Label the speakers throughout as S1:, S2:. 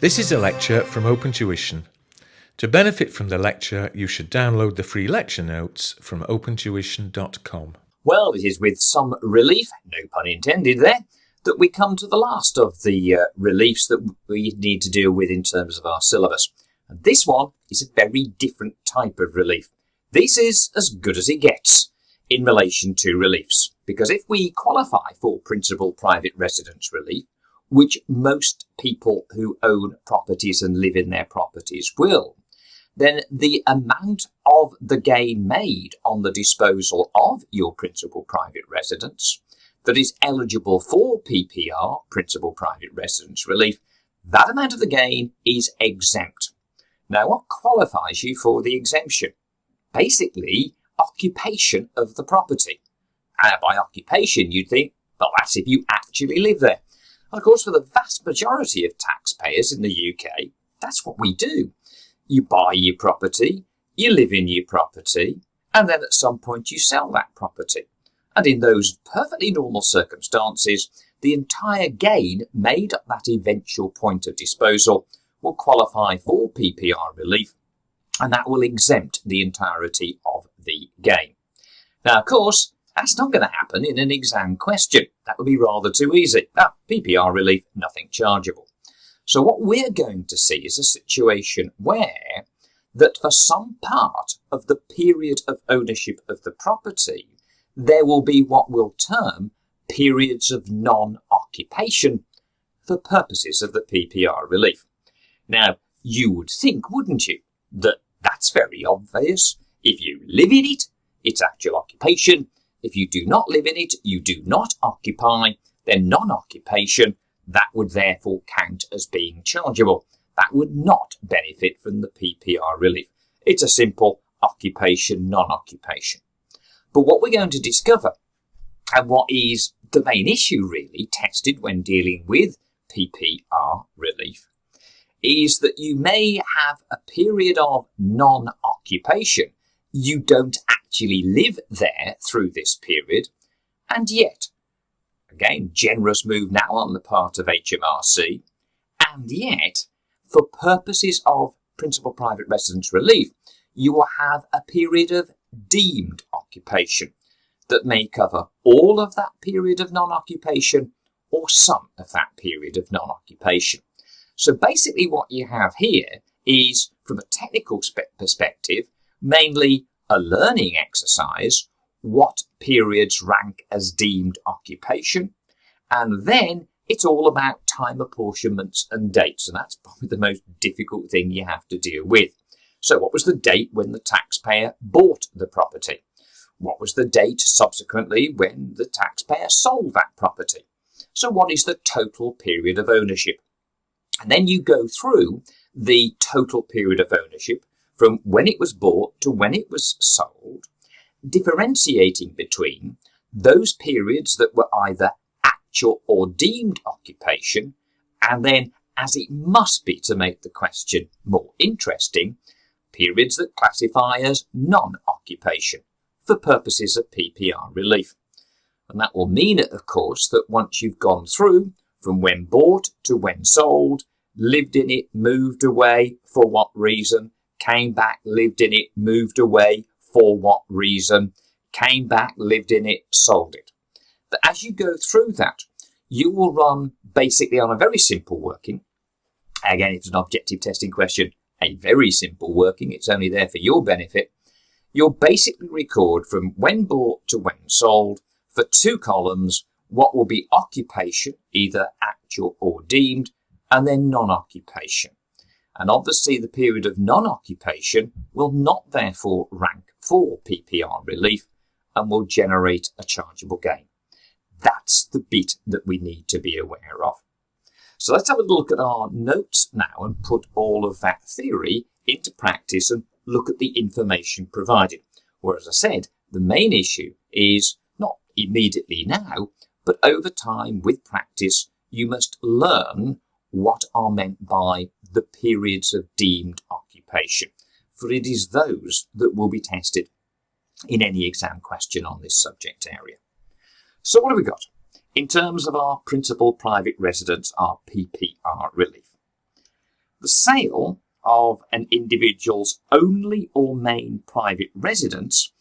S1: This is a lecture from OpenTuition. To benefit from the lecture, you should download the free lecture notes from opentuition.com.
S2: Well, it is with some relief, no pun intended there, that we come to the last of the reliefs that we need to deal with in terms of our syllabus. And this one is a very different type of relief. This is as good as it gets in relation to reliefs, because if we qualify for principal private residence relief, which most people who own properties and live in their properties will, then the amount of the gain made on the disposal of your principal private residence that is eligible for PPR, principal private residence relief, that amount of the gain is exempt. Now, what qualifies you for the exemption? Basically, occupation of the property. And by occupation, you'd think, well, that's if you actually live there. And of course, for the vast majority of taxpayers in the UK, that's what we do. You buy your property, you live in your property, and then at some point you sell that property. And in those perfectly normal circumstances, the entire gain made at that eventual point of disposal will qualify for PPR relief, and that will exempt the entirety of the gain. Now, of course, that's not going to happen in an exam question. That would be rather too easy. PPR relief, nothing chargeable. So what we're going to see is a situation where that for some part of the period of ownership of the property, there will be what we'll term periods of non-occupation for purposes of the PPR relief. Now, you would think, wouldn't you, that that's very obvious. If you live in it, it's actual occupation. If you do not live in it, you do not occupy, then non-occupation, that would therefore count as being chargeable. That would not benefit from the PPR relief. It's a simple occupation, non-occupation. But what we're going to discover, and what is the main issue really tested when dealing with PPR relief, is that you may have a period of non-occupation. You don't actually live there through this period, and yet, again, generous move now on the part of HMRC, and yet, for purposes of principal private residence relief, you will have a period of deemed occupation that may cover all of that period of non-occupation or some of that period of non-occupation. So basically what you have here is, from a technical perspective, mainly a learning exercise, what periods rank as deemed occupation, and then it's all about time apportionments and dates, and that's probably the most difficult thing you have to deal with. So what was the date when the taxpayer bought the property? What was the date subsequently when the taxpayer sold that property? So what is the total period of ownership? And then you go through the total period of ownership from when it was bought to when it was sold, differentiating between those periods that were either actual or deemed occupation, and then, as it must be to make the question more interesting, periods that classify as non-occupation for purposes of PPR relief. And that will mean, of course, that once you've gone through from when bought to when sold, lived in it, moved away, for what reason, came back, lived in it, moved away, for what reason, came back, lived in it, sold it. But as you go through that, you will run basically on a very simple working. Again, it's an objective testing question, a very simple working. It's only there for your benefit. You'll basically record from when bought to when sold for 2 columns what will be occupation, either actual or deemed, and then non-occupation. And obviously the period of non-occupation will not therefore rank for PPR relief and will generate a chargeable gain. That's the bit that we need to be aware of. So let's have a look at our notes now and put all of that theory into practice and look at the information provided. Where, as I said, the main issue is not immediately now, but over time with practice, you must learn what are meant by the periods of deemed occupation, for it is those that will be tested in any exam question on this subject area. So what have we got? In terms of our principal private residence, our PPR relief. The sale of an individual's only or main private residence,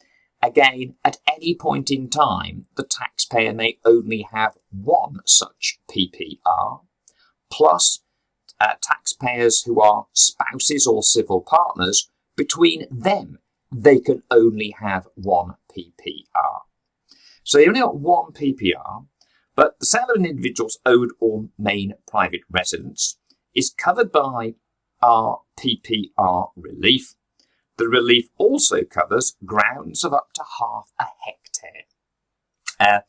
S2: again, at any point in time, the taxpayer may only have one such PPR, plus taxpayers who are spouses or civil partners, between them, they can only have one PPR. So they only got one PPR, but the sale of an individual's own or main private residence is covered by our PPR relief. The relief also covers grounds of up to half a hectare.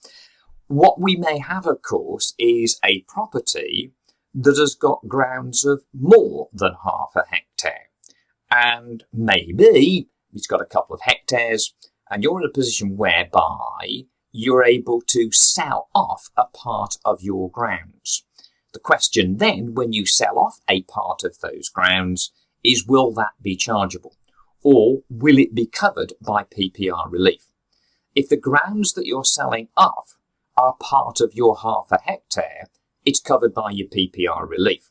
S2: What we may have, of course, is a property that has got grounds of more than half a hectare. And maybe it's got a couple of hectares and you're in a position whereby you're able to sell off a part of your grounds. The question then, when you sell off a part of those grounds, is will that be chargeable? Or will it be covered by PPR relief? If the grounds that you're selling off are part of your half a hectare, it's covered by your PPR relief.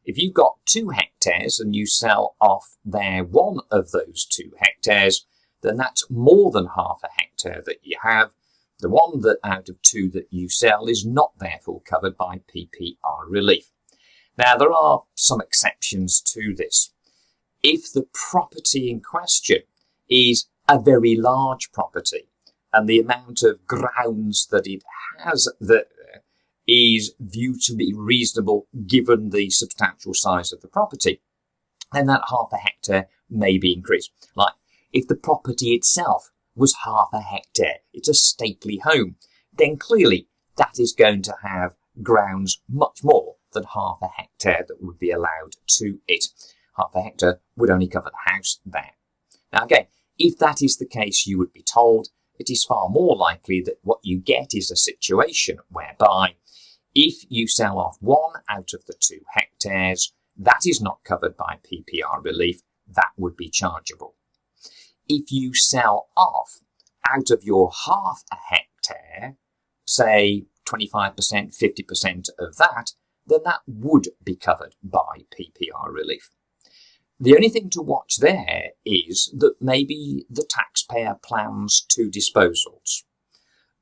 S2: If you've got 2 hectares and you sell off there one of those 2 hectares, then that's more than half a hectare that you have. The one that out of 2 that you sell is not therefore covered by PPR relief. Now, there are some exceptions to this. If the property in question is a very large property and the amount of grounds that it has there is viewed to be reasonable given the substantial size of the property, then that half a hectare may be increased. Like if the property itself was half a hectare, it's a stately home, then clearly that is going to have grounds much more than half a hectare that would be allowed to it. Half a hectare would only cover the house there. Now again, if that is the case, you would be told it is far more likely that what you get is a situation whereby if you sell off 1 out of the 2 hectares, that is not covered by PPR relief, that would be chargeable. If you sell off out of your half a hectare, say 25%, 50% of that, then that would be covered by PPR relief. The only thing to watch there is that maybe the taxpayer plans 2 disposals.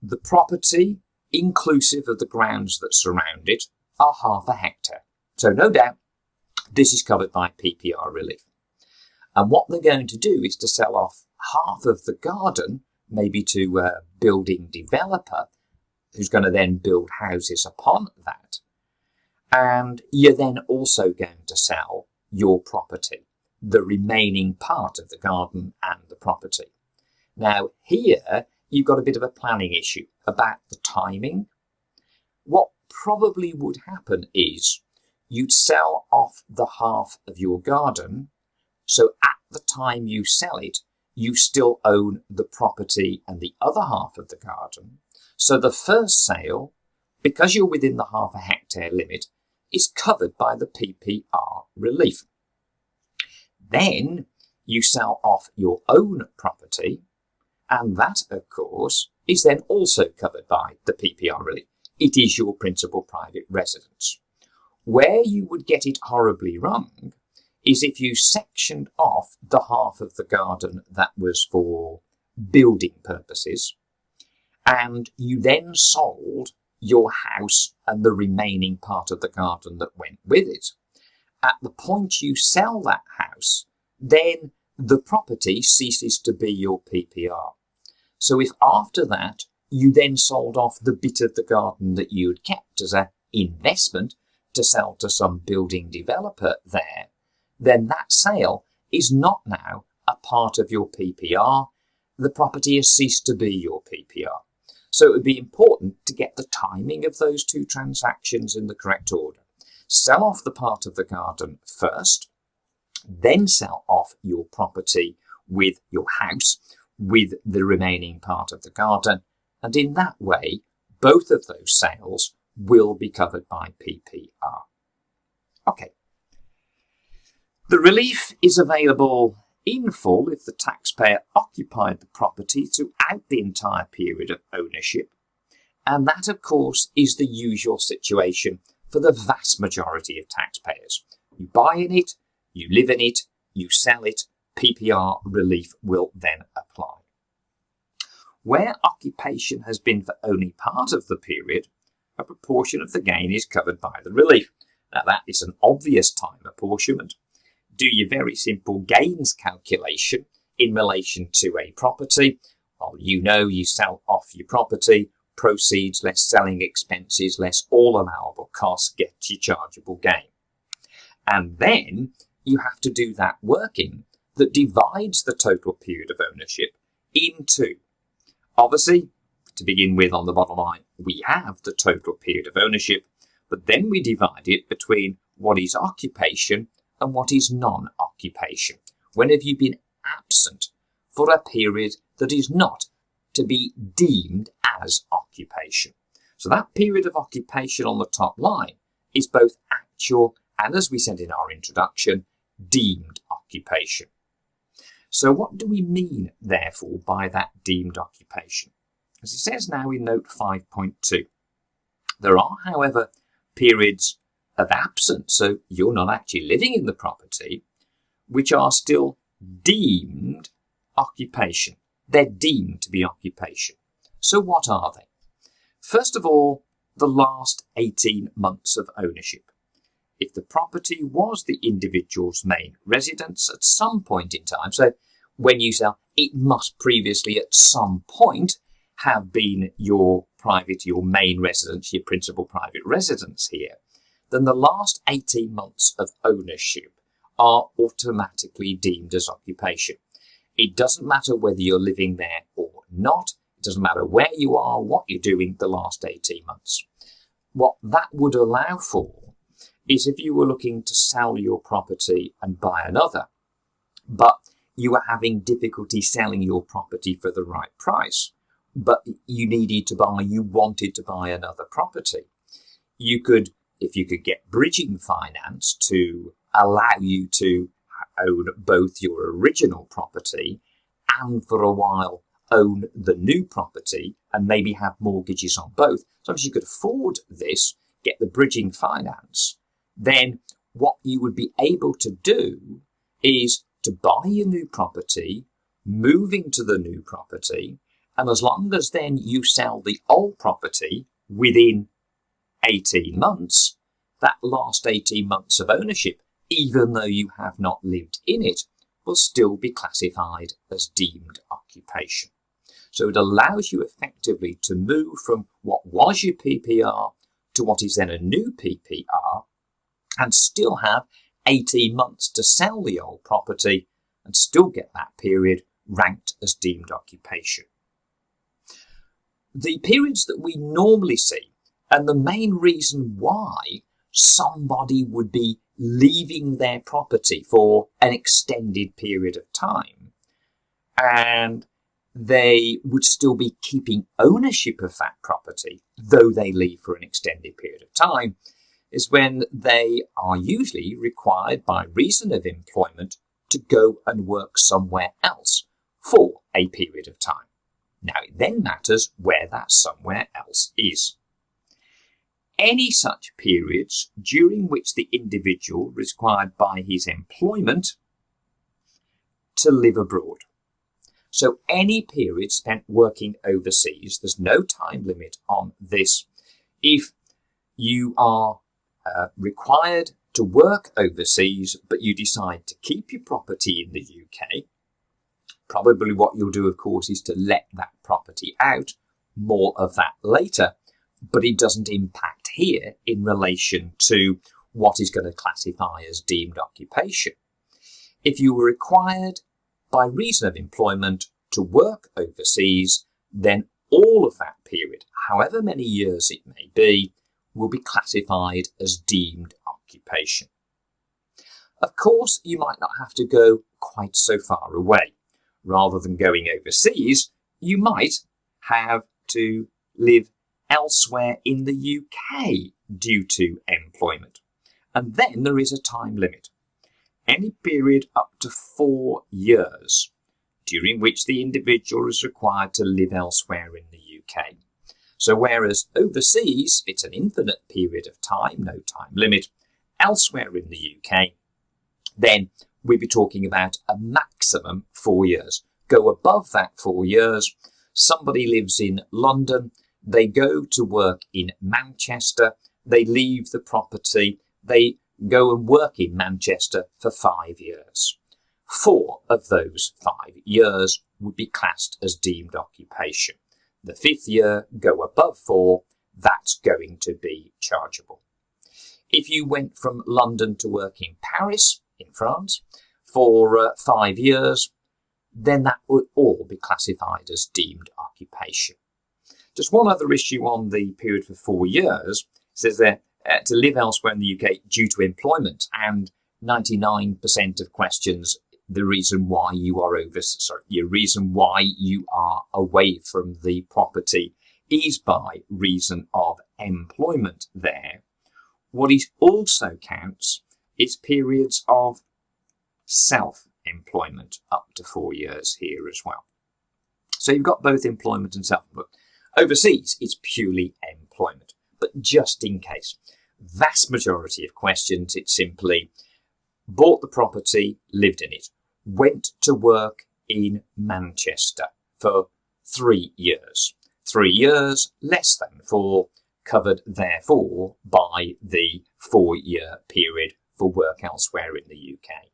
S2: The property, inclusive of the grounds that surround it, are half a hectare. So no doubt, this is covered by PPR relief. And what they're going to do is to sell off half of the garden, maybe to a building developer, who's going to then build houses upon that. And you're then also going to sell your property, the remaining part of the garden and the property. Now here, you've got a bit of a planning issue about the timing. What probably would happen is you'd sell off the half of your garden, so at the time you sell it, you still own the property and the other half of the garden. So the first sale, because you're within the half a hectare limit, is covered by the PPR relief. Then you sell off your own property, and that, of course, is then also covered by the PPR relief. It is your principal private residence. Where you would get it horribly wrong is if you sectioned off the half of the garden that was for building purposes, and you then sold your house and the remaining part of the garden that went with it. At the point you sell that house, then the property ceases to be your PPR. So if after that you then sold off the bit of the garden that you had kept as an investment to sell to some building developer there, then that sale is not now a part of your PPR. The property has ceased to be your PPR. So it would be important to get the timing of those 2 transactions in the correct order. Sell off the part of the garden first, then sell off your property with your house, with the remaining part of the garden, and in that way, both of those sales will be covered by PPR. Okay. The relief is available in full if the taxpayer occupied the property throughout the entire period of ownership, and that, of course, is the usual situation for the vast majority of taxpayers. You buy in it, you live in it, you sell it, PPR relief will then apply. Where occupation has been for only part of the period, a proportion of the gain is covered by the relief. Now that is an obvious time apportionment. Do your very simple gains calculation in relation to a property. Well, you sell off your property, proceeds less selling expenses less all allowable costs get your chargeable gain. And then you have to do that working that divides the total period of ownership into, obviously, to begin with on the bottom line, we have the total period of ownership, but then we divide it between what is occupation and what is non-occupation. When have you been absent for a period that is not to be deemed as occupation? So that period of occupation on the top line is both actual and, as we said in our introduction, deemed occupation. So what do we mean, therefore, by that deemed occupation? As it says now in note 5.2, there are, however, periods of absence, so you're not actually living in the property, which are still deemed occupation. They're deemed to be occupation. So what are they? First of all, the last 18 months of ownership. If the property was the individual's main residence at some point in time, so when you sell, it must previously at some point have been your main residence, your principal private residence here, then the last 18 months of ownership are automatically deemed as occupation. It doesn't matter whether you're living there or not. It doesn't matter where you are, what you're doing the last 18 months. What that would allow for is if you were looking to sell your property and buy another, but you were having difficulty selling your property for the right price, but you wanted to buy another property. You could, if you could get bridging finance to allow you to own both your original property and for a while own the new property and maybe have mortgages on both. So if you could afford this, get the bridging finance, then what you would be able to do is to buy your new property, move into the new property, and as long as then you sell the old property within 18 months, that last 18 months of ownership, even though you have not lived in it, will still be classified as deemed occupation. So it allows you effectively to move from what was your PPR to what is then a new PPR and still have 18 months to sell the old property and still get that period ranked as deemed occupation. The periods that we normally see, and the main reason why somebody would be leaving their property for an extended period of time, and they would still be keeping ownership of that property, though they leave for an extended period of time, is when they are usually required by reason of employment to go and work somewhere else for a period of time. Now, it then matters where that somewhere else is. Any such periods during which the individual is required by his employment to live abroad. So any period spent working overseas, there's no time limit on this. If you are required to work overseas, but you decide to keep your property in the UK, probably what you'll do, of course, is to let that property out. More of that later, but it doesn't impact here in relation to what is going to classify as deemed occupation. If you were required by reason of employment to work overseas, then all of that period, however many years it may be, will be classified as deemed occupation. Of course, you might not have to go quite so far away. Rather than going overseas, you might have to live elsewhere in the UK due to employment. And then there is a time limit. Any period up to 4 years during which the individual is required to live elsewhere in the UK. So whereas overseas, it's an infinite period of time, no time limit, elsewhere in the UK, then we'd be talking about a maximum 4 years. Go above that 4 years, somebody lives in London, they go to work in Manchester, they leave the property, they go and work in Manchester for 5 years. 4 of those 5 years would be classed as deemed occupation. The 5th year, go above 4, that's going to be chargeable. If you went from London to work in Paris, in France, for 5 years, then that would all be classified as deemed occupation. Just one other issue on the period for 4 years. It says there, to live elsewhere in the UK due to employment, and 99% of questions, the reason why you are away from the property is by reason of employment there. What it also counts is periods of self-employment up to 4 years here as well. So you've got both employment and self-employment. Overseas, it's purely employment. But just in case, vast majority of questions, it's simply bought the property, lived in it, went to work in Manchester for 3 years. 3 years, less than 4, covered therefore by the 4-year period for work elsewhere in the UK.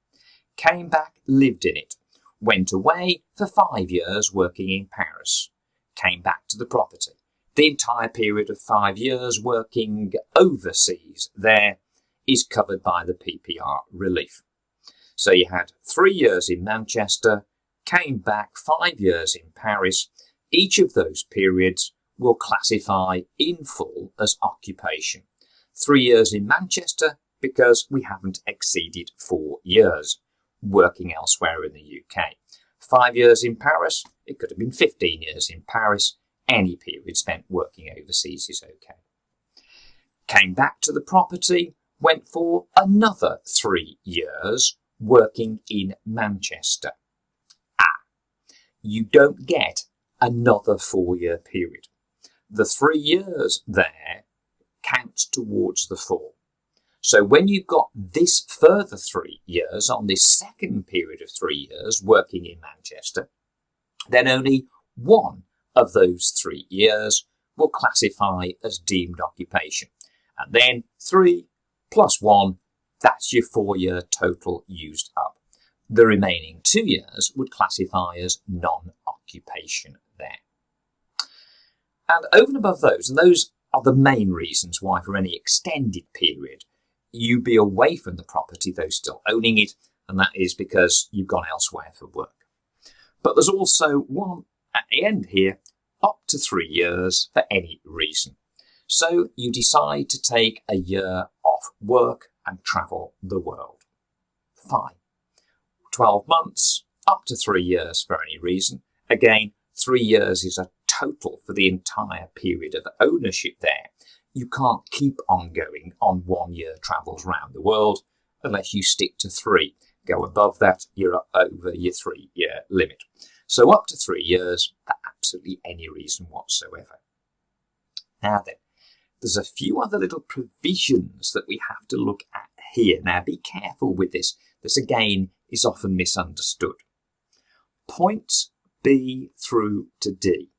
S2: Came back, lived in it, went away for 5 years working in Paris, came back to the property. The entire period of 5 years working overseas there is covered by the PPR relief. So you had 3 years in Manchester, came back 5 years in Paris. Each of those periods will classify in full as occupation. 3 years in Manchester because we haven't exceeded 4 years working elsewhere in the UK. 5 years in Paris, it could have been 15 years in Paris. Any period spent working overseas is okay. Came back to the property, went for another 3 years working in Manchester. You don't get another 4-year period. The 3 years there counts towards the 4. So when you've got this further 3 years on this second period of 3 years working in Manchester, then only one of those 3 years will classify as deemed occupation. And then 3 plus 1, that's your 4-year total used up. The remaining 2 years would classify as non-occupation there. And over and above those, and those are the main reasons why for any extended period you be away from the property though still owning it, and that is because you've gone elsewhere for work. But there's also one at the end here, up to 3 years for any reason. So you decide to take a year off work and travel the world. Fine. 12 months, up to 3 years for any reason. Again, 3 years is a total for the entire period of ownership there. You can't keep on going on 1 year travels around the world unless you stick to 3. Go above that, you're over your 3-year limit. So up to 3 years for absolutely any reason whatsoever. Now then, there's a few other little provisions that we have to look at here. Now be careful with this. This again is often misunderstood. Points B through to D.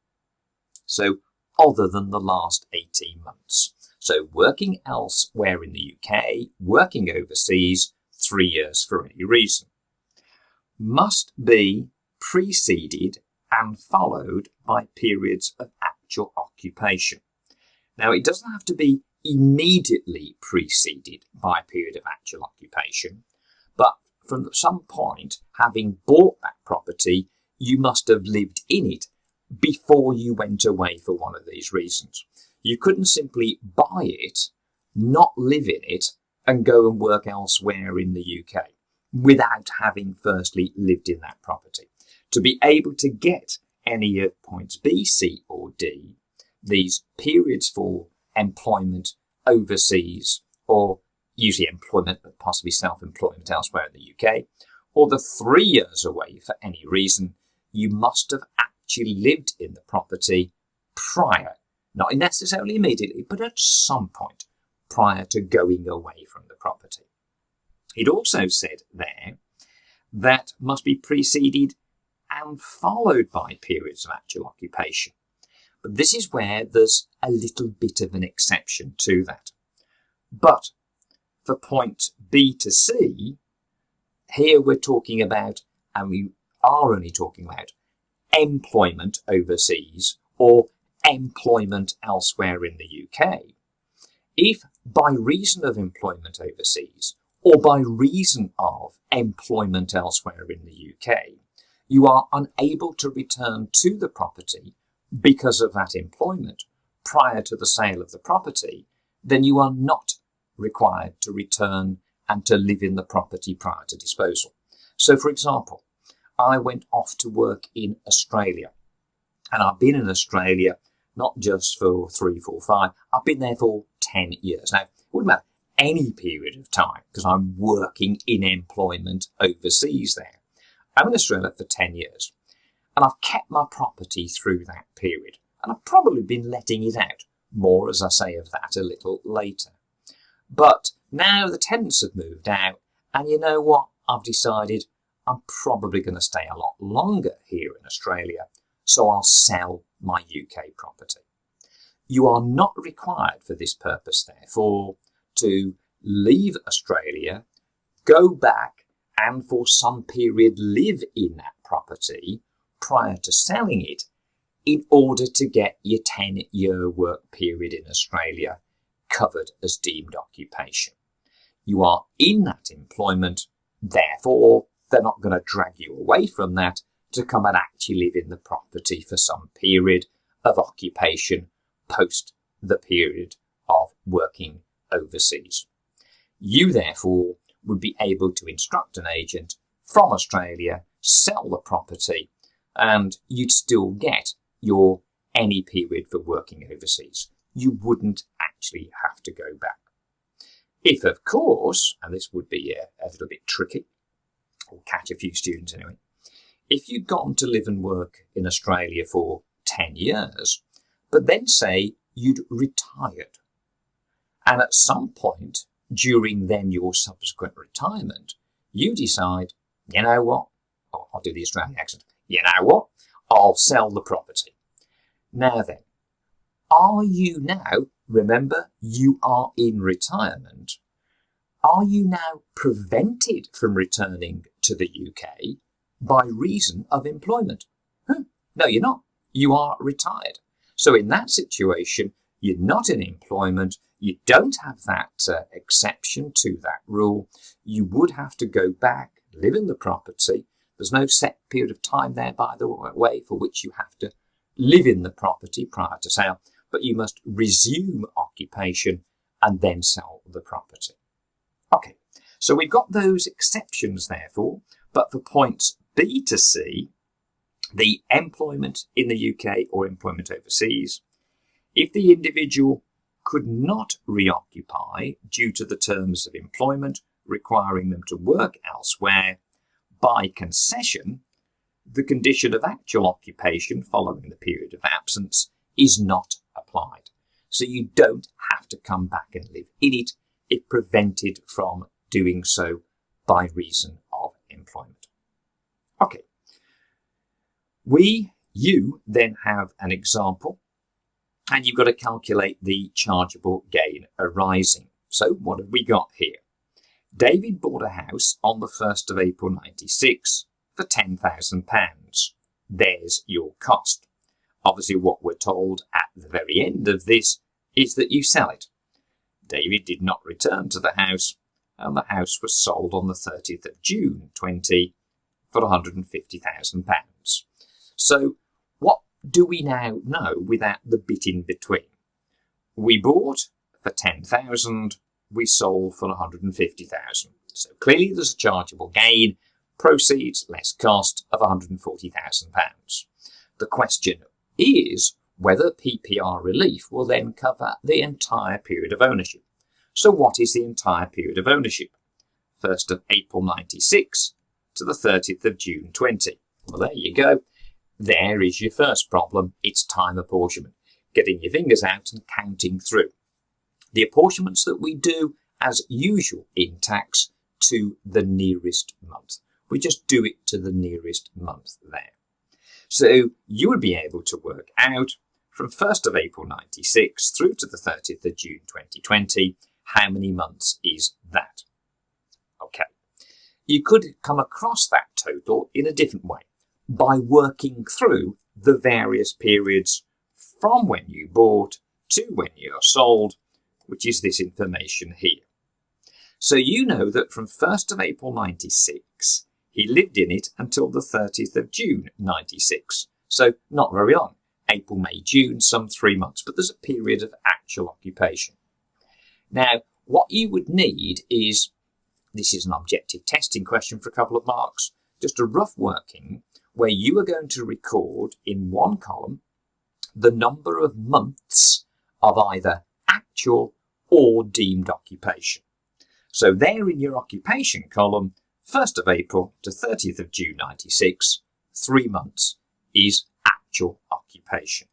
S2: So other than the last 18 months. So working elsewhere in the UK, working overseas, 3 years for any reason. Must be preceded and followed by periods of actual occupation. Now, it doesn't have to be immediately preceded by a period of actual occupation, but from some point, having bought that property, you must have lived in it before you went away for one of these reasons. You couldn't simply buy it, not live in it, and go and work elsewhere in the UK without having firstly lived in that property. To be able to get any of points B, C or D, these periods for employment overseas, or usually employment but possibly self-employment elsewhere in the UK, or the 3 years away for any reason, you must have actually lived in the property prior, not necessarily immediately, but at some point prior to going away from the property. It also said there that must be preceded and followed by periods of actual occupation. But this is where there's a little bit of an exception to that. But for point B to C, here we're talking about, and we are only talking about, employment overseas or employment elsewhere in the UK. If by reason of employment overseas or by reason of employment elsewhere in the UK, you are unable to return to the property because of that employment prior to the sale of the property, then you are not required to return and to live in the property prior to disposal. So, for example, I went off to work in Australia, and I've been in Australia not just for 3, 4, 5, I've been there for 10 years. Now, it wouldn't matter any period of time because I'm working in employment overseas there. I'm in Australia for 10 years, and I've kept my property through that period, and I've probably been letting it out. More, as I say, of that a little later. But now the tenants have moved out, and you know what? I've decided I'm probably going to stay a lot longer here in Australia, so I'll sell my UK property. You are not required for this purpose, therefore, to leave Australia, go back, and for some period live in that property prior to selling it in order to get your 10-year work period in Australia covered as deemed occupation. You are in that employment, therefore they're not going to drag you away from that to come and actually live in the property for some period of occupation post the period of working overseas. You therefore would be able to instruct an agent from Australia, sell the property, and you'd still get your any period for working overseas. You wouldn't actually have to go back. If, of course, and this would be a little bit tricky, or catch a few students anyway, if you'd gone to live and work in Australia for 10 years, but then say you'd retired, and at some point during then your subsequent retirement, you decide, you know what, I'll do the Australian accent, you know what, I'll sell the property. Now then, are you now, remember, you are in retirement, are you now prevented from returning to the UK by reason of employment? No, you're not. You are retired. So in that situation, you're not in employment, you don't have that exception to that rule. You would have to go back, live in the property. There's no set period of time there, by the way, for which you have to live in the property prior to sale, but you must resume occupation and then sell the property. Okay, so we've got those exceptions therefore, but for points B to C, the employment in the UK or employment overseas, if the individual could not reoccupy due to the terms of employment requiring them to work elsewhere, by concession, the condition of actual occupation following the period of absence is not applied. So you don't have to come back and live in it if prevented from doing so by reason of employment. Okay. You then have an example, and you've got to calculate the chargeable gain arising. So what have we got here? David bought a house on the 1st of April 96 for £10,000. There's your cost. Obviously what we're told at the very end of this is that you sell it. David did not return to the house, and the house was sold on the 30th of June 20 for £150,000. So what do we now know without the bit in between? We bought for 10,000, we sold for 150,000. So clearly there's a chargeable gain, proceeds less cost of £140,000. The question is whether PPR relief will then cover the entire period of ownership. So what is the entire period of ownership? 1st of April 96 to the 30th of June 20. Well, there you go. There is your first problem. It's time apportionment. Getting your fingers out and counting through. The apportionments that we do, as usual in tax, to the nearest month. We just do it to the nearest month there. So you would be able to work out from 1st of April 96 through to the 30th of June 2020, how many months is that? Okay. You could come across that total in a different way by working through the various periods from when you bought to when you're sold, which is this information here. So you know that from 1st of April 96, he lived in it until the 30th of June 96. So not very long. April, May, June, some 3 months, but there's a period of actual occupation. Now, what you would need is, this is an objective testing question for a couple of marks, just a rough working where you are going to record in one column the number of months of either actual or deemed occupation. So there in your occupation column, 1st of April to 30th of June 96, 3 months is actual occupation.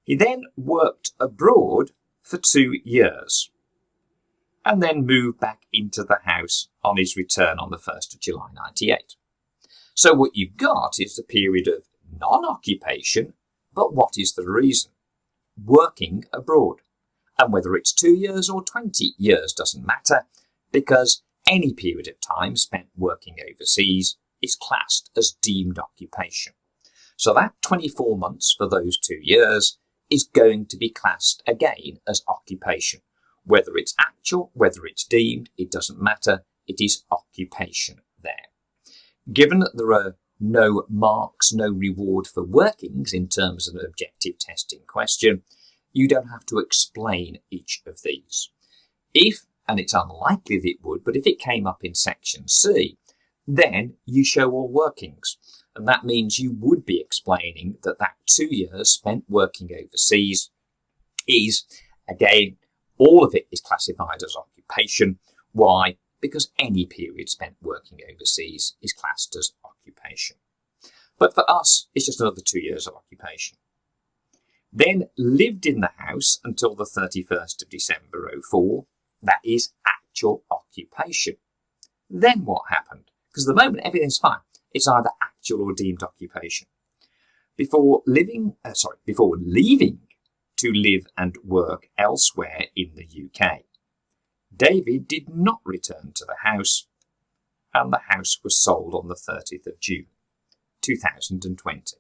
S2: He then worked abroad for 2 years and then moved back into the house on his return on the 1st of July 98. So what you've got is the period of non-occupation, but what is the reason? Working abroad. And whether it's 2 years or 20 years doesn't matter, because any period of time spent working overseas is classed as deemed occupation. So that 24 months for those 2 years is going to be classed again as occupation. Whether it's actual, whether it's deemed, it doesn't matter. It is occupation there. Given that there are no marks, no reward for workings in terms of an objective testing question, you don't have to explain each of these. If, and it's unlikely that it would, but if it came up in section C, then you show all workings. And that means you would be explaining that that 2 years spent working overseas is, again, all of it is classified as occupation. Why? Because any period spent working overseas is classed as occupation. But for us, it's just another 2 years of occupation. Then lived in the house until the 31st of December 04. That is actual occupation. Then what happened? Because at the moment, everything's fine. It's either actual or deemed occupation. Before leaving to live and work elsewhere in the UK, David did not return to the house, and the house was sold on the 30th of June 2020.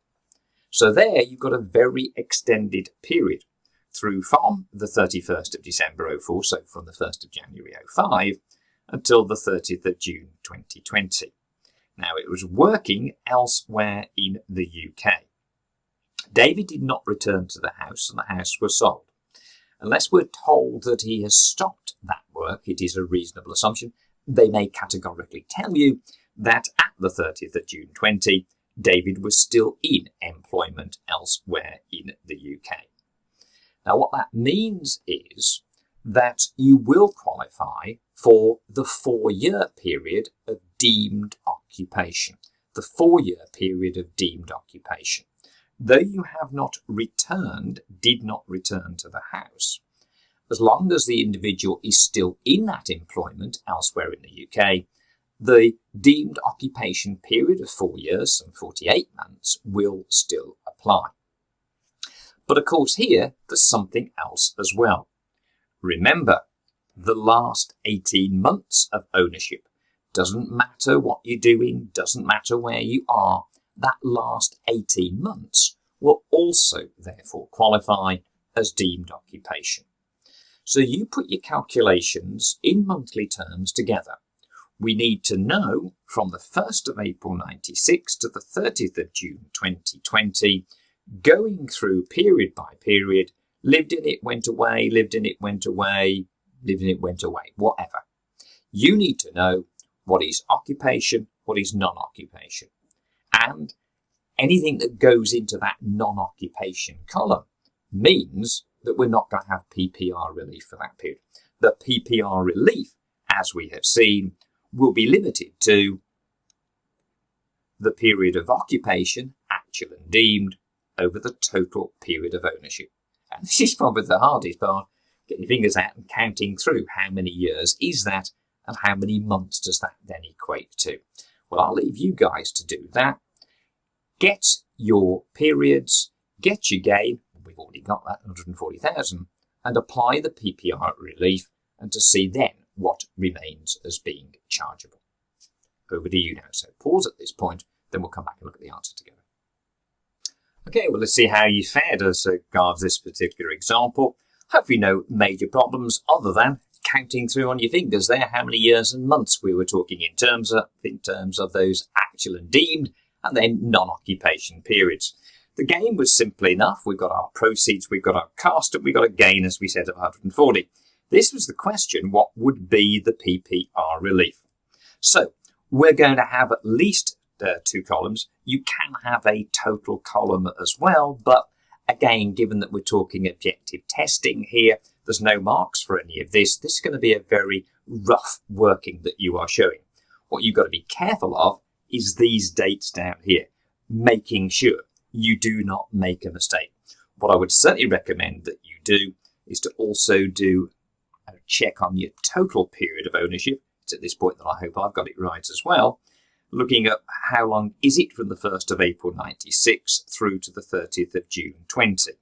S2: So there you've got a very extended period through from the 31st of December 04, so from the 1st of January 05, until the 30th of June 2020. Now, it was working elsewhere in the UK. David did not return to the house, and the house was sold. Unless we're told that he has stopped that work, it is a reasonable assumption. They may categorically tell you that at the 30th of June 20, David was still in employment elsewhere in the UK. Now, what that means is that you will qualify for the 4-year period of deemed occupation. The 4-year period of deemed occupation. Though you have not returned, did not return to the house, as long as the individual is still in that employment elsewhere in the UK, the deemed occupation period of 4 years, some 48 months, will still apply. But of course here, there's something else as well. Remember, the last 18 months of ownership. Doesn't matter what you're doing, doesn't matter where you are, that last 18 months will also therefore qualify as deemed occupation. So you put your calculations in monthly terms together. We need to know from the 1st of April 96 to the 30th of June 2020, going through period by period, lived in it, went away, lived in it, went away, lived in it, went away, whatever. You need to know what is occupation, what is non-occupation. And anything that goes into that non-occupation column means that we're not going to have PPR relief for that period. The PPR relief, as we have seen, will be limited to the period of occupation, actual and deemed, over the total period of ownership. And this is probably the hardest part, getting your fingers out and counting through how many years is that and how many months does that then equate to. Well, I'll leave you guys to do that. Get your periods, get your gain, we've already got that 140,000, and apply the PPR relief, and to see then what remains as being chargeable. Over to you now. So pause at this point, then we'll come back and look at the answer together. Okay, well, let's see how you fared as regards this particular example. Hopefully no major problems other than counting through on your fingers there how many years and months we were talking in terms of those actual and deemed, and then non-occupation periods. The game was simple enough. We've got our proceeds, we've got our cost, and we've got a gain, as we said, of 140. This was the question, what would be the PPR relief? So we're going to have at least 2 columns. You can have a total column as well, but again, given that we're talking objective testing here, there's no marks for any of this. This is going to be a very rough working that you are showing. What you've got to be careful of is these dates down here, making sure you do not make a mistake. What I would certainly recommend that you do is to also do a check on your total period of ownership. It's at this point that I hope I've got it right as well. Looking at how long is it from the 1st of April 96 through to the 30th of June 20.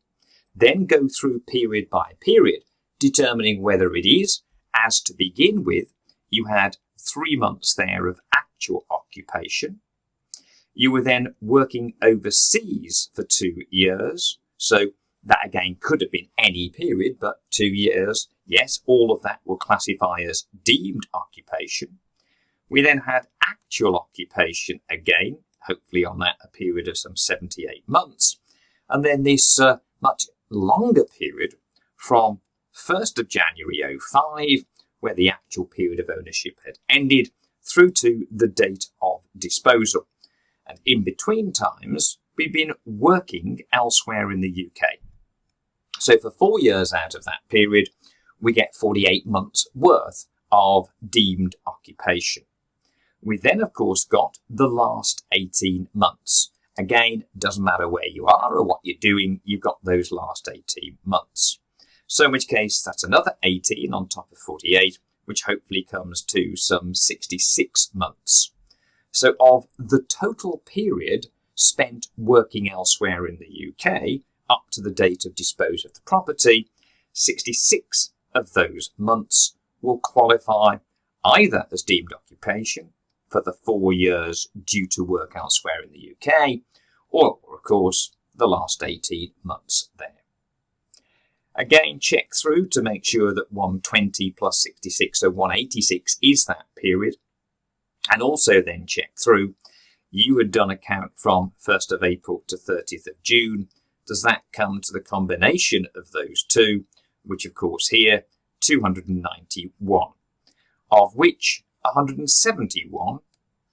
S2: Then go through period by period, determining whether it is, as to begin with, you had 3 months there of actual occupation. You were then working overseas for 2 years. So that again could have been any period, but 2 years, yes, all of that will classify as deemed occupation. We then had actual occupation again, hopefully on that a period of some 78 months. And then this much longer period from 1st of January 05, where the actual period of ownership had ended, through to the date of disposal. And in between times, we've been working elsewhere in the UK. So for 4 years out of that period, we get 48 months worth of deemed occupation. We then, of course, got the last 18 months. Again, doesn't matter where you are or what you're doing, you've got those last 18 months. So in which case, that's another 18 on top of 48, which hopefully comes to some 66 months. So of the total period spent working elsewhere in the UK up to the date of disposal of the property, 66 of those months will qualify either as deemed occupation for the 4 years due to work elsewhere in the UK, or of course the last 18 months there. Again, check through to make sure that 120 plus 66, so 186 is that period. And also then check through, you had done a count from 1st of April to 30th of June. Does that come to the combination of those two, which of course here, 291, of which 171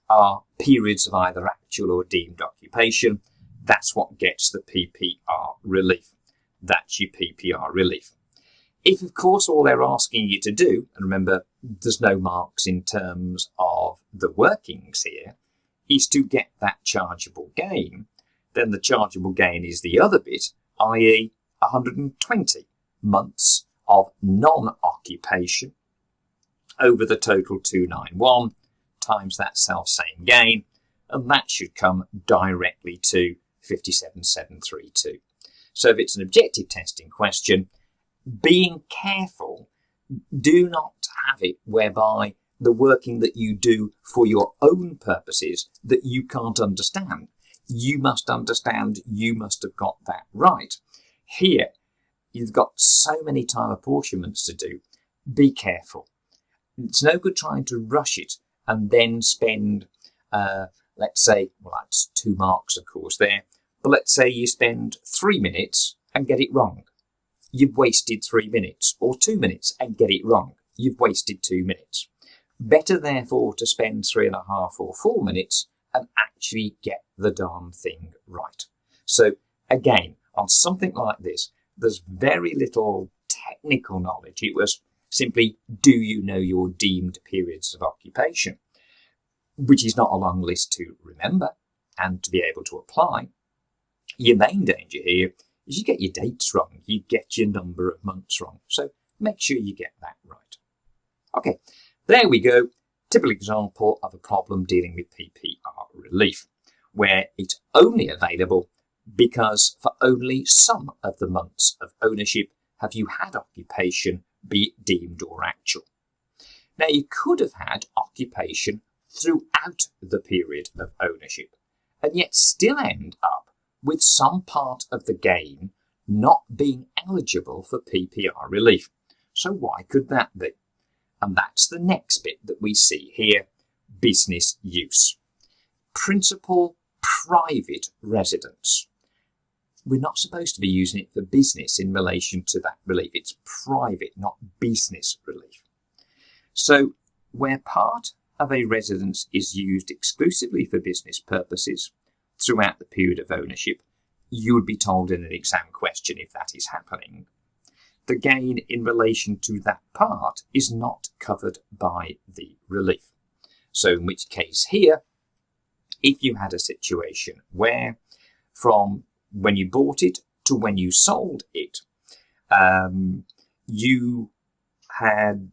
S2: are periods of either actual or deemed occupation. That's what gets the PPR relief. That's your PPR relief. If, of course, all they're asking you to do, and remember, there's no marks in terms of the workings here, is to get that chargeable gain, then the chargeable gain is the other bit, i.e. 120 months of non-occupation over the total 291 times that self-same gain, and that should come directly to 57,732. So if it's an objective testing question, being careful, do not have it whereby the working that you do for your own purposes that you can't understand. You must understand, you must have got that right. Here, you've got so many time apportionments to do. Be careful. It's no good trying to rush it and then spend, let's say, well, that's 2 marks, of course, there. But let's say you spend 3 minutes and get it wrong. You've wasted 3 minutes, or 2 minutes and get it wrong. You've wasted 2 minutes. Better, therefore, to spend 3.5 or 4 minutes and actually get the darn thing right. So, again, on something like this, there's very little technical knowledge. It was simply, do you know your deemed periods of occupation? Which is not a long list to remember and to be able to apply. Your main danger here is you get your dates wrong, you get your number of months wrong. So make sure you get that right. Okay, there we go. Typical example of a problem dealing with PPR relief, where it's only available because for only some of the months of ownership have you had occupation, be it deemed or actual. Now, you could have had occupation throughout the period of ownership and yet still end up with some part of the gain not being eligible for PPR relief. So why could that be? And that's the next bit that we see here, business use. Principal private residence. We're not supposed to be using it for business in relation to that relief. It's private, not business relief. So where part of a residence is used exclusively for business purposes throughout the period of ownership, you would be told in an exam question if that is happening, the gain in relation to that part is not covered by the relief. So in which case here, if you had a situation where from when you bought it to when you sold it, you had,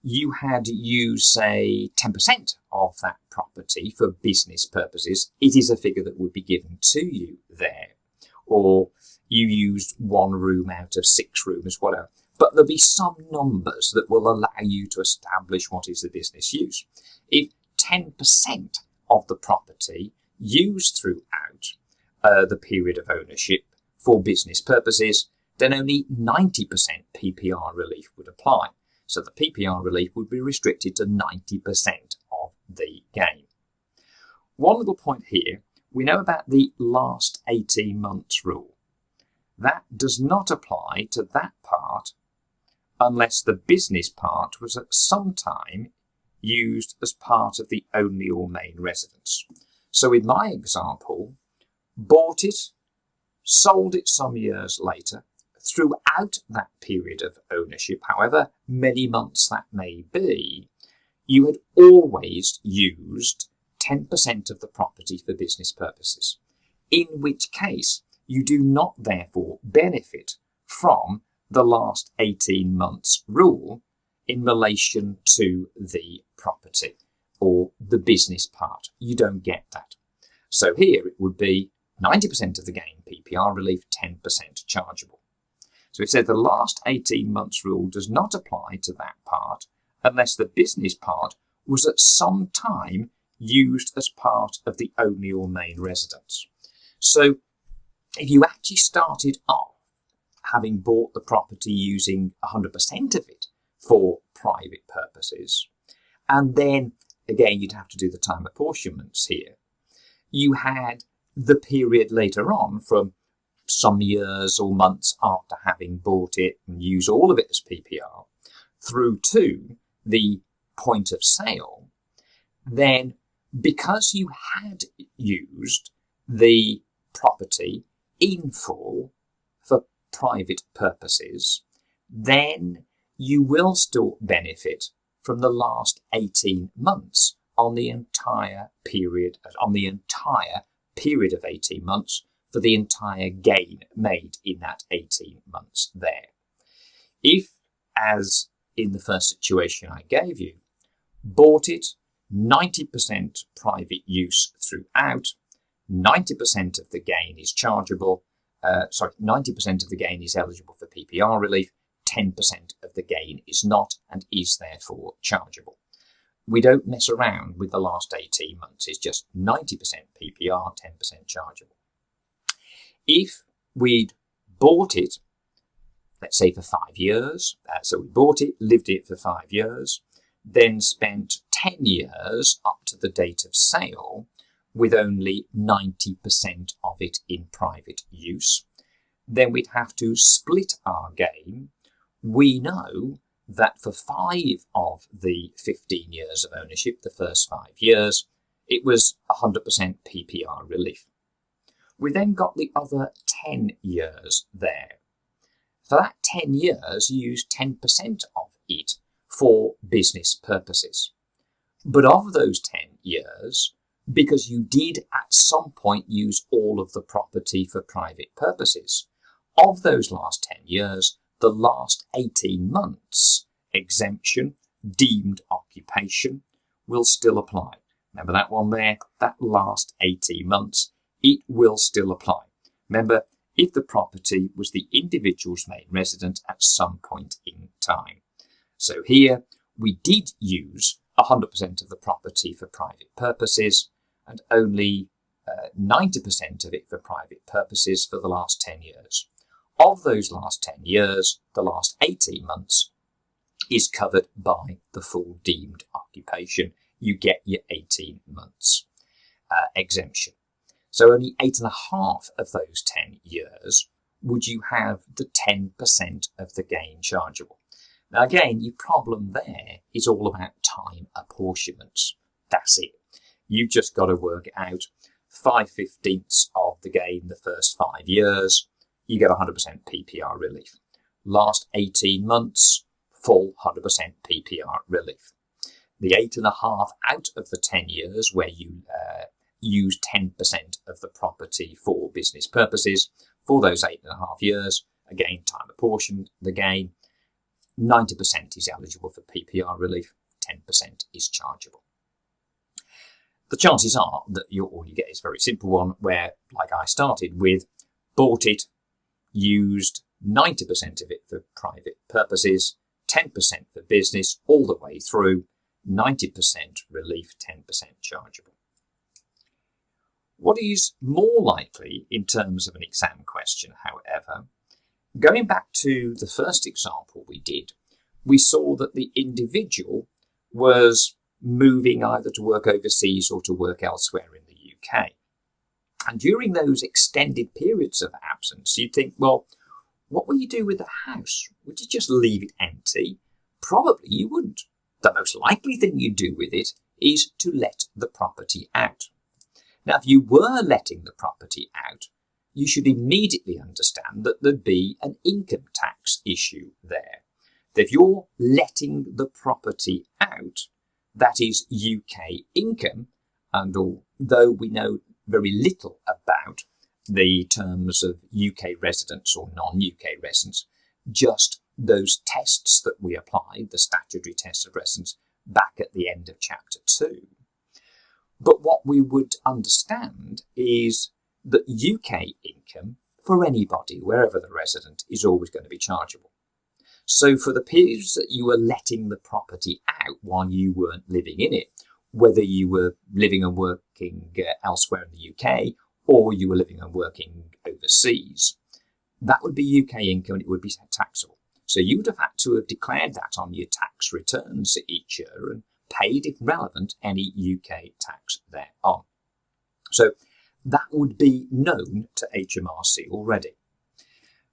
S2: you had used, say, 10% of that property for business purposes, it is a figure that would be given to you there. Or you used 1 room out of 6 rooms, whatever. But there'll be some numbers that will allow you to establish what is the business use. If 10% of the property used throughout the period of ownership for business purposes, then only 90% PPR relief would apply. So the PPR relief would be restricted to 90% of the gain. One little point here, we know about the last 18 months rule. That does not apply to that part unless the business part was at some time used as part of the only or main residence. So in my example, bought it, sold it some years later, throughout that period of ownership, however many months that may be, you had always used 10% of the property for business purposes, in which case you do not therefore benefit from the last 18 months rule in relation to the property or the business part. You don't get that. So here it would be 90% of the gain PPR relief, 10% chargeable. So it said the last 18 months rule does not apply to that part unless the business part was at some time used as part of the only or main residence. So if you actually started off having bought the property using 100% of it for private purposes, and then again you'd have to do the time apportionments here, you had the period later on from some years or months after having bought it and use all of it as PPR through to the point of sale, then because you had used the property in full for private purposes, then you will still benefit from the last 18 months on the entire period of 18 months for the entire gain made in that 18 months there. If, as in the first situation I gave you, bought it 90% private use throughout, 90% of the gain is chargeable, 90% of the gain is eligible for PPR relief, 10% of the gain is not and is therefore chargeable. We don't mess around with the last 18 months, it's just 90% PPR, 10% chargeable. If we'd bought it, let's say for 5 years, so we bought it, lived it for 5 years, then spent 10 years up to the date of sale with only 90% of it in private use, then we'd have to split our gain. We know that for 5 of the 15 years of ownership, the first 5 years, it was 100% PPR relief. We then got the other 10 years there. For that 10 years, you used 10% of it for business purposes. But of those 10 years, because you did at some point use all of the property for private purposes, of those last 10 years, the last 18 months, exemption, deemed occupation will still apply. Remember that one there, that last 18 months, it will still apply. Remember, if the property was the individual's main resident at some point in time. So here we did use 100% of the property for private purposes and only 90% of it for private purposes for the last 10 years. Of those last 10 years, the last 18 months is covered by the full deemed occupation. You get your 18 months exemption. So only 8.5 of those 10 years would you have the 10% of the gain chargeable. Now again, your problem there is all about time apportionments. That's it. You've just got to work it out. 5/15 of the gain the first 5 years, you get 100% PPR relief. Last 18 months, full 100% PPR relief. The 8.5 out of the 10 years where you use 10% of the property for business purposes, for those 8.5 years, again, time apportioned, the gain, 90% is eligible for PPR relief, 10% is chargeable. The chances are that all you get is a very simple one where, like I started with, bought it, used 90% of it for private purposes, 10% for business, all the way through, 90% relief, 10% chargeable. What is more likely in terms of an exam question, however, going back to the first example we did, we saw that the individual was moving either to work overseas or to work elsewhere in the UK. And during those extended periods of absence, you'd think, well, what will you do with the house? Would you just leave it empty? Probably you wouldn't. The most likely thing you'd do with it is to let the property out. Now, if you were letting the property out, you should immediately understand that there'd be an income tax issue there. That if you're letting the property out, that is UK income, and although we know very little about the terms of UK residents or non-UK residents, just those tests that we applied, the statutory tests of residence, back at the end of Chapter 2. But what we would understand is that UK income, for anybody, wherever the resident, is always going to be chargeable. So for the periods that you were letting the property out while you weren't living in it, whether you were living and working elsewhere in the UK or you were living and working overseas, that would be UK income and it would be taxable. So you would have had to have declared that on your tax returns each year and paid, if relevant, any UK tax thereon. So that would be known to HMRC already.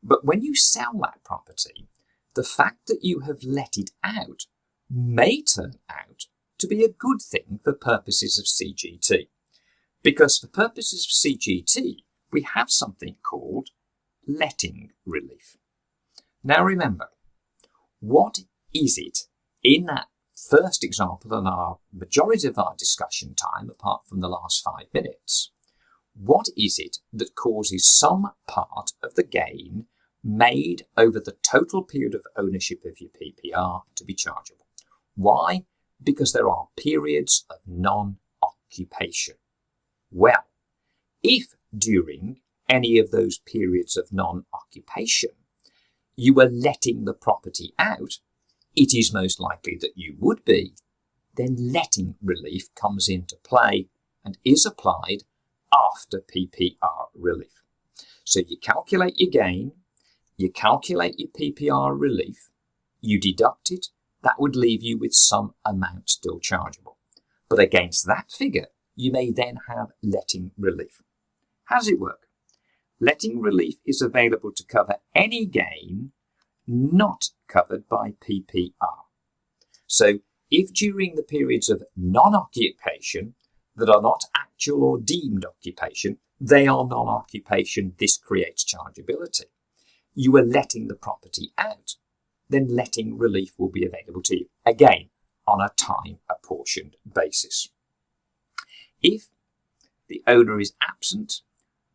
S2: But when you sell that property, the fact that you have let it out may turn out to be a good thing for purposes of CGT. Because for purposes of CGT, we have something called letting relief. Now remember, what is it in that first example and our majority of our discussion time, apart from the last 5 minutes, what is it that causes some part of the gain made over the total period of ownership of your PPR to be chargeable? Why? Because there are periods of non-occupation. Well, if during any of those periods of non-occupation you were letting the property out, it is most likely that you would be, then letting relief comes into play and is applied after PPR relief. So you calculate your gain, you calculate your PPR relief, you deduct it, that would leave you with some amount still chargeable. But against that figure, you may then have letting relief. How does it work? Letting relief is available to cover any gain not covered by PPR. So if during the periods of non-occupation that are not actual or deemed occupation, they are non-occupation, this creates chargeability. You are letting the property out, then letting relief will be available to you, again, on a time apportioned basis. If the owner is absent,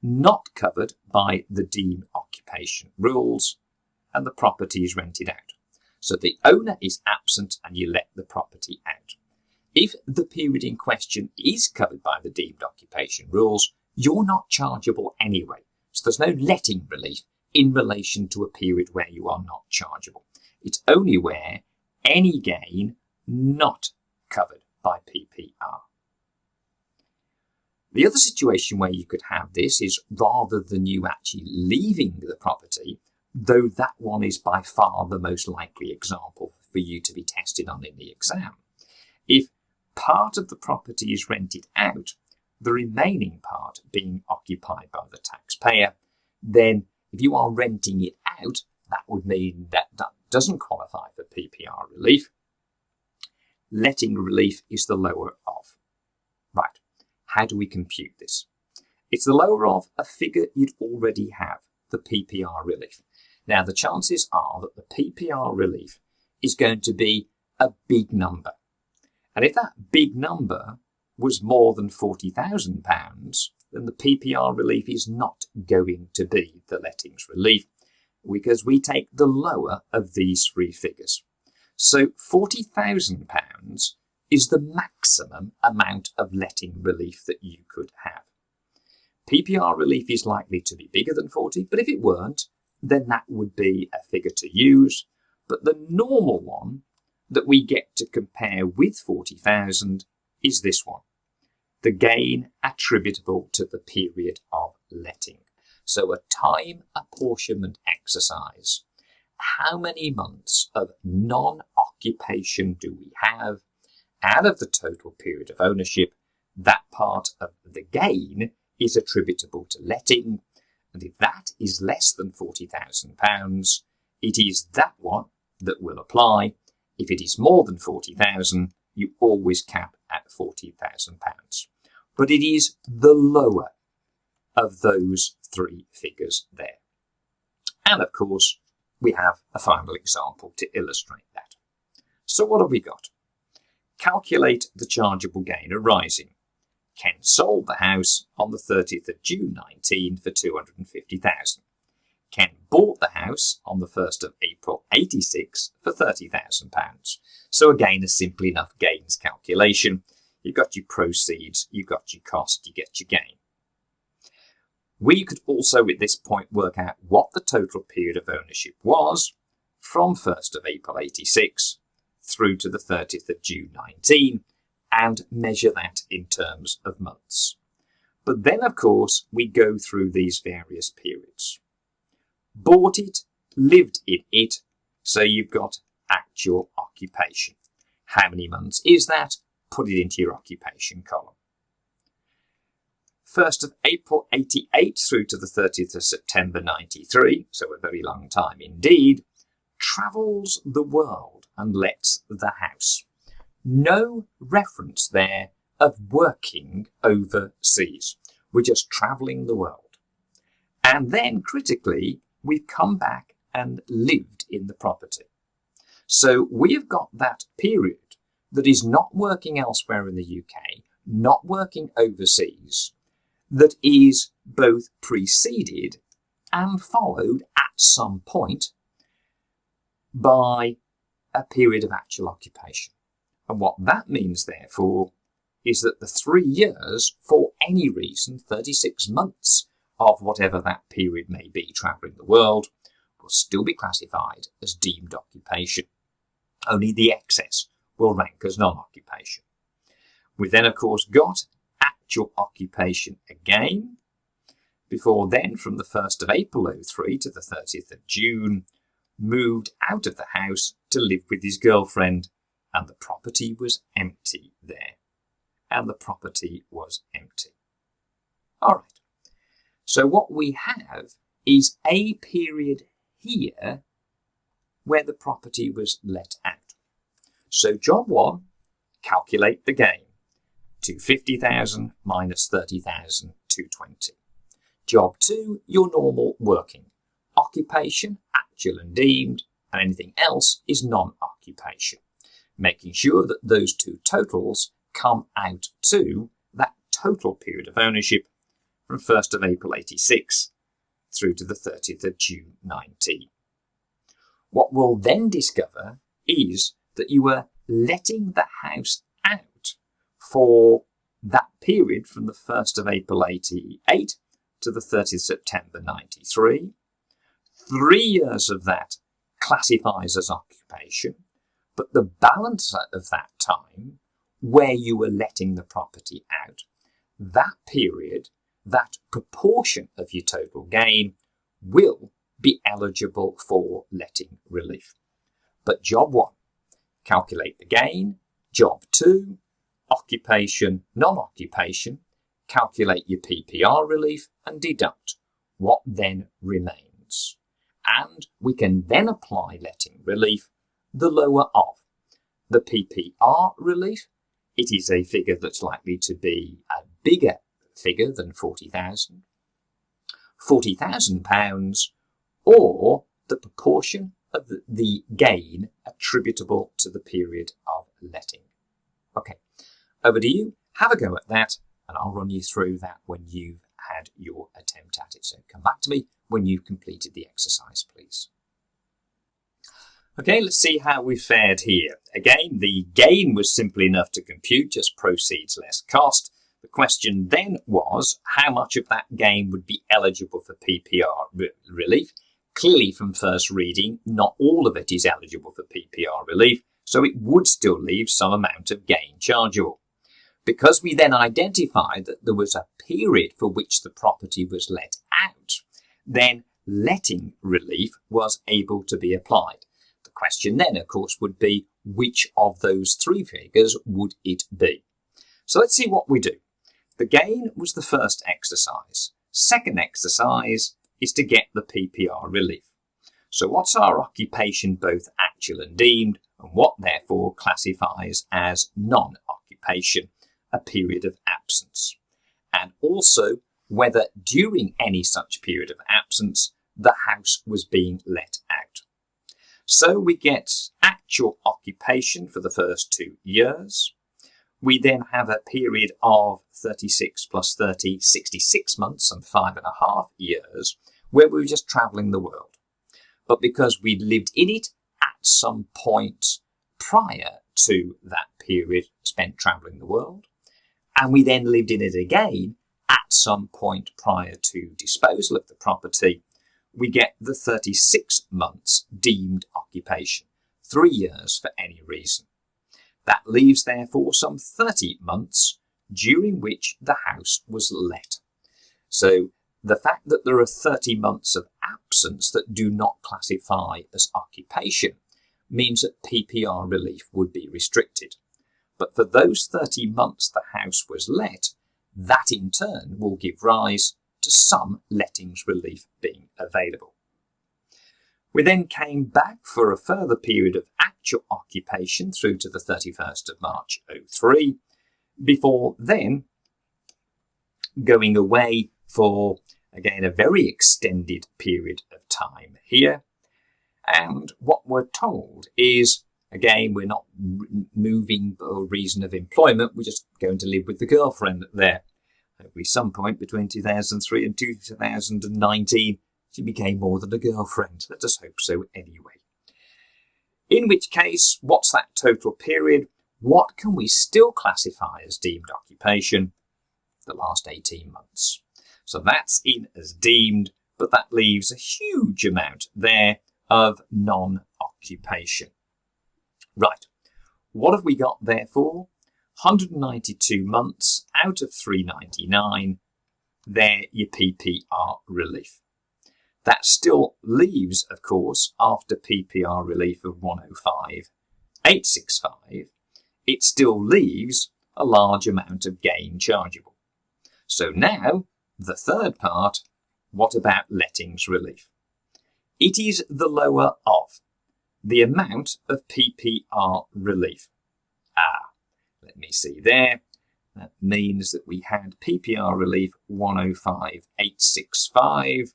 S2: not covered by the deemed occupation rules, and the property is rented out. So the owner is absent and you let the property out. If the period in question is covered by the deemed occupation rules, you're not chargeable anyway. So there's no letting relief in relation to a period where you are not chargeable. It's only where any gain not covered by PPR. The other situation where you could have this is rather than you actually leaving the property, though that one is by far the most likely example for you to be tested on in the exam. If part of the property is rented out, the remaining part being occupied by the taxpayer, then if you are renting it out, that would mean that that doesn't qualify for PPR relief. Letting relief is the lower of. Right, how do we compute this? It's the lower of a figure you'd already have, the PPR relief. Now, the chances are that the PPR relief is going to be a big number. And if that big number was more than £40,000, then the PPR relief is not going to be the lettings relief, because we take the lower of these three figures. So £40,000 is the maximum amount of letting relief that you could have. PPR relief is likely to be bigger than 40, but if it weren't, then that would be a figure to use. But the normal one that we get to compare with 40,000 is this one, the gain attributable to the period of letting. So a time apportionment exercise. How many months of non-occupation do we have out of the total period of ownership? That part of the gain is attributable to letting, and if that is less than £40,000, it is that one that will apply. If it is more than 40,000, you always cap at £40,000. But it is the lower of those three figures there. And of course, we have a final example to illustrate that. So what have we got? Calculate the chargeable gain arising. Ken sold the house on the 30th of June 19 for $250,000. Ken bought the house on the 1st of April 86 for £30,000. So again, a simple enough gains calculation. You've got your proceeds, you've got your cost, you get your gain. We could also at this point work out what the total period of ownership was from 1st of April 86 through to the 30th of June 19 and measure that in terms of months. But then, of course, we go through these various periods. Bought it, lived in it, so you've got actual occupation. How many months is that? Put it into your occupation column. 1st of April 88 through to the 30th of September 93, so a very long time indeed, travels the world and lets the house. No reference there of working overseas. We're just travelling the world. And then, critically, we've come back and lived in the property. So we have got that period that is not working elsewhere in the UK, not working overseas, that is both preceded and followed at some point by a period of actual occupation. And what that means, therefore, is that the 3 years, for any reason, 36 months of whatever that period may be travelling the world, will still be classified as deemed occupation. Only the excess will rank as non-occupation. We then, of course, got actual occupation again. Before then, from the 1st of April 03 to the 30th of June, moved out of the house to live with his girlfriend, and the property was empty there. And the property was empty. All right. So what we have is a period here where the property was let out. So job 1, calculate the gain. 250,000 minus 30,000, 220. Job 2, your normal working. Occupation, actual and deemed, and anything else is non-occupation. Making sure that those two totals come out to that total period of ownership from 1st of April 86 through to the 30th of June 19. what we'll then discover is that you were letting the house out for that period from the 1st of April 88 to the 30th of September 93. 3 years of that classifies as occupation, but the balance of that time where you were letting the property out, that period, that proportion of your total gain will be eligible for letting relief. But job 1, calculate the gain. Job 2, occupation, non-occupation, calculate your PPR relief and deduct what then remains. And we can then apply letting relief, the lower of. The PPR relief, it is a figure that's likely to be a bigger figure than £40,000. £40,000, or the proportion of the gain attributable to the period of letting. Okay, over to you. Have a go at that, and I'll run you through that when you've had your attempt at it. So come back to me when you've completed the exercise, please. Okay, let's see how we fared here. Again, the gain was simple enough to compute, just proceeds less cost. The question then was how much of that gain would be eligible for PPR relief. Clearly from first reading, not all of it is eligible for PPR relief, so it would still leave some amount of gain chargeable. Because we then identified that there was a period for which the property was let out, then letting relief was able to be applied. The question then, of course, would be which of those 3 figures would it be? So let's see what we do. The gain was the first exercise. Second exercise is to get the PPR relief. So what's our occupation, both actual and deemed, and what therefore classifies as non-occupation, a period of absence? And also whether during any such period of absence the house was being let out. So we get actual occupation for the first 2 years. We then have a period of 36 plus 30, 66 months and 5.5 years where we were just travelling the world. But because we'd lived in it at some point prior to that period spent travelling the world, and we then lived in it again at some point prior to disposal of the property, we get the 36 months deemed occupation, 3 years for any reason. That leaves therefore some 30 months during which the house was let. So the fact that there are 30 months of absence that do not classify as occupation means that PPR relief would be restricted. But for those 30 months the house was let, that in turn will give rise to some lettings relief being available. We then came back for a further period of actual occupation through to the 31st of March 03, before then going away for, again, a very extended period of time here. And what we're told is, again, we're not moving for reason of employment, we're just going to live with the girlfriend there. At some point between 2003 and 2019, she became more than a girlfriend. Let us hope so anyway. In which case, what's that total period? What can we still classify as deemed occupation? The last 18 months. So that's in as deemed, but that leaves a huge amount there of non-occupation. Right, what have we got therefore? 192 months out of 399, there your PPR relief. That still leaves, of course, after PPR relief of 105,865, it still leaves a large amount of gain chargeable. So now, the third part, what about lettings relief? It is the lower of the amount of PPR relief. Let me see there. That means that we had PPR relief 105,865,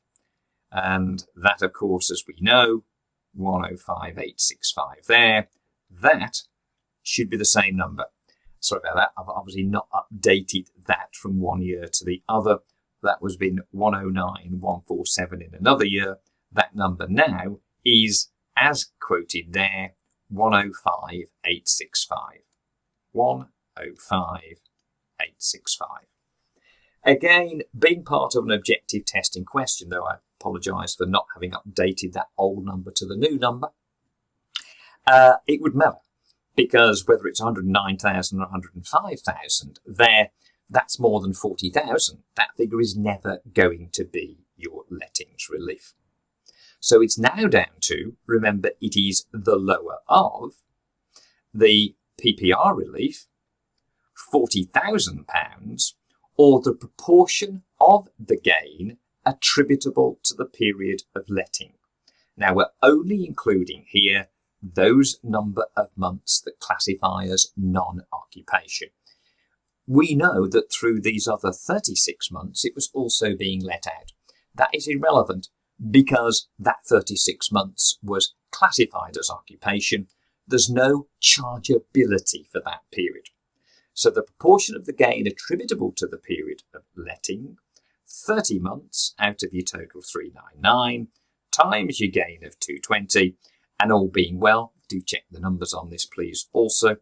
S2: and that, of course, as we know, 105,865 there. That should be the same number. Sorry about that. I've obviously not updated that from one year to the other. That was been 109,147 in another year. That number now is as quoted there, 105,865. 105,865. Again, being part of an objective testing question, though I apologise for not having updated that old number to the new number, it would matter, because whether it's 109,000 or 105,000 there, that's more than 40,000. That figure is never going to be your lettings relief. So it's now down to, remember, it is the lower of the PPR relief, £40,000, or the proportion of the gain attributable to the period of letting. Now, we're only including here those number of months that classify as non-occupation. We know that through these other 36 months, it was also being let out. That is irrelevant because that 36 months was classified as occupation. There's no chargeability for that period. So the proportion of the gain attributable to the period of letting, 30 months out of your total 399, times your gain of 220, and all being well, do check the numbers on this, please. Also,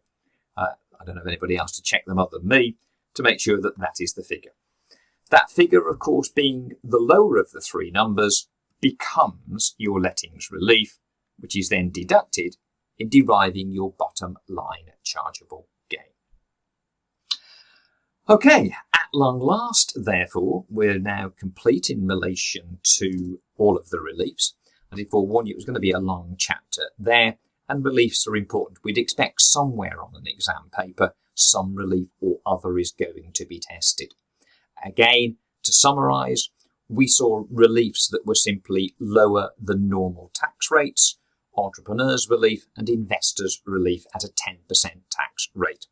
S2: I don't have anybody else to check them other than me to make sure that that is the figure. That figure, of course, being the lower of the three numbers, becomes your lettings relief, which is then deducted in deriving your bottom line chargeable gain. Okay, at long last, therefore, we're now complete in relation to all of the reliefs. I did forewarn you it was going to be a long chapter there, and reliefs are important. We'd expect somewhere on an exam paper some relief or other is going to be tested. Again, to summarise, we saw reliefs that were simply lower than normal tax rates, entrepreneurs relief and investors relief at a 10% tax rate,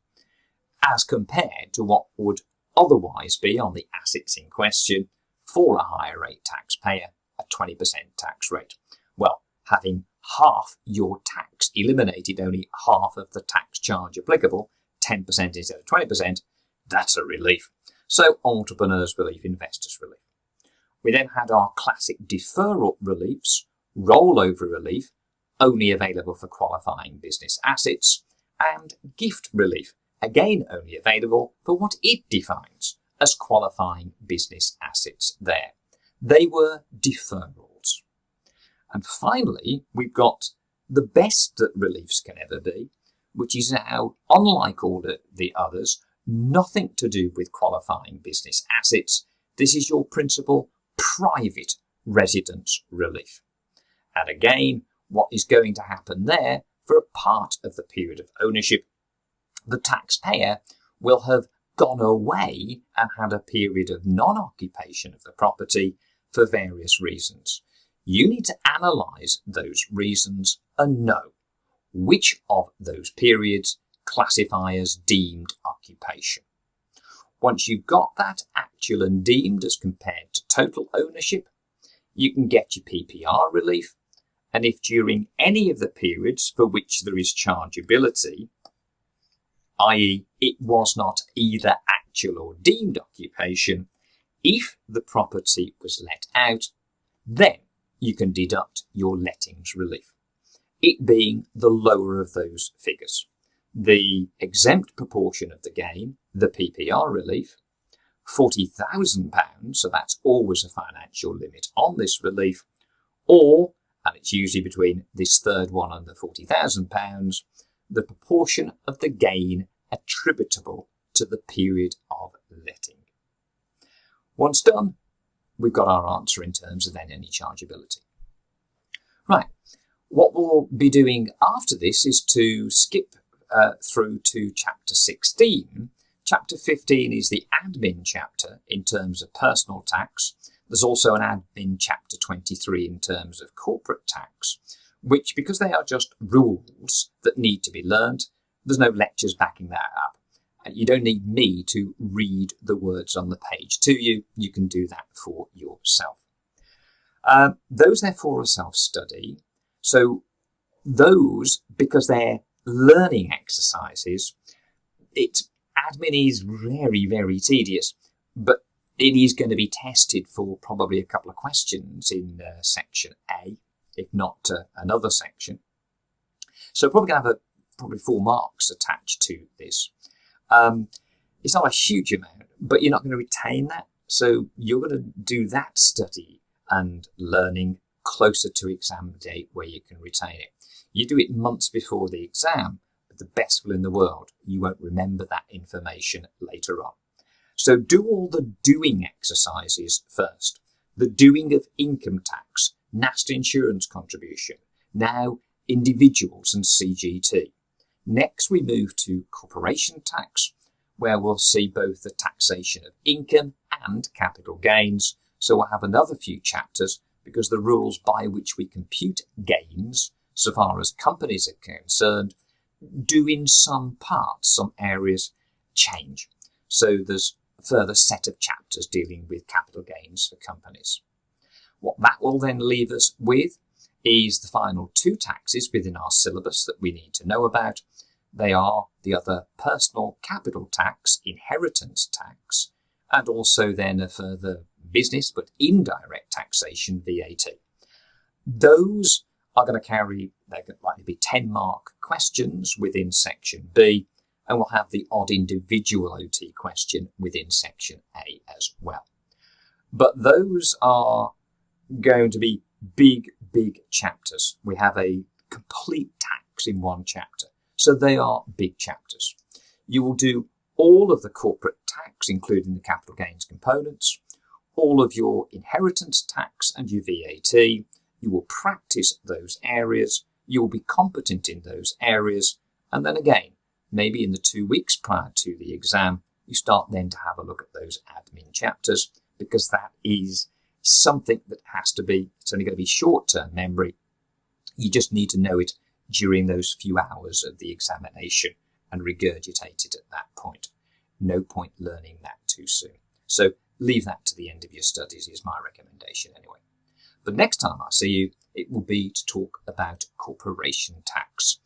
S2: as compared to what would otherwise be on the assets in question for a higher rate taxpayer, a 20% tax rate. Well, having half your tax eliminated, only half of the tax charge applicable, 10% instead of 20%, that's a relief. So entrepreneurs relief, investors relief. We then had our classic deferral reliefs, rollover relief, only available for qualifying business assets, and gift relief, again only available for what it defines as qualifying business assets there. They were deferrals. And finally, we've got the best that reliefs can ever be, which is now, unlike all the others, nothing to do with qualifying business assets. This is your principal private residence relief. And again, what is going to happen there for a part of the period of ownership, the taxpayer will have gone away and had a period of non-occupation of the property for various reasons. You need to analyse those reasons and know which of those periods classify as deemed occupation. Once you've got that actual and deemed as compared to total ownership, you can get your PPR relief, and if during any of the periods for which there is chargeability, i.e. it was not either actual or deemed occupation, if the property was let out, then you can deduct your lettings relief, it being the lower of those figures. The exempt proportion of the gain, the PPR relief, £40,000, so that's always a financial limit on this relief, or, and it's usually between this third one and the £40,000, the proportion of the gain attributable to the period of letting. Once done, we've got our answer in terms of then any chargeability. Right, what we'll be doing after this is to skip through to chapter 16. Chapter 15 is the admin chapter in terms of personal tax. There's also an admin chapter 23 in terms of corporate tax, which, because they are just rules that need to be learned, there's no lectures backing that up. You don't need me to read the words on the page to you. You can do that for yourself. Those, therefore, are self-study. So those, because they're learning exercises, admin is very, very tedious, but it is going to be tested for probably a couple of questions in section A. if not another section. So probably going to have probably 4 marks attached to this. It's not a huge amount, but you're not going to retain that. So you're going to do that study and learning closer to exam date where you can retain it. You do it months before the exam, but the best will in the world, you won't remember that information later on. So do all the doing exercises first. The doing of income tax, national insurance contribution, now individuals and CGT. Next we move to corporation tax, where we'll see both the taxation of income and capital gains. So we'll have another few chapters because the rules by which we compute gains, so far as companies are concerned, do in some parts, some areas, change. So there's a further set of chapters dealing with capital gains for companies. What that will then leave us with is the final 2 taxes within our syllabus that we need to know about. They are the other personal capital tax, inheritance tax, and also then a further business but indirect taxation, VAT. Those are going to carry, they're likely to be 10-mark questions within section B, and we'll have the odd individual OT question within section A as well. But those are going to be big chapters. We have a complete tax in one chapter. So they are big chapters. You will do all of the corporate tax, including the capital gains components, all of your inheritance tax and your VAT. You will practice those areas. You will be competent in those areas. And then again, maybe in the 2 weeks prior to the exam, you start then to have a look at those admin chapters, because that is something that has to be, it's only going to be short-term memory. You just need to know it during those few hours of the examination and regurgitate it at that point. No point learning that too soon. So leave that to the end of your studies is my recommendation anyway. But next time I see you, it will be to talk about corporation tax,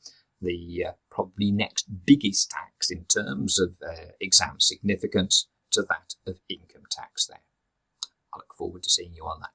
S2: the probably next biggest tax in terms of exam significance to that of income tax there. I look forward to seeing you on that.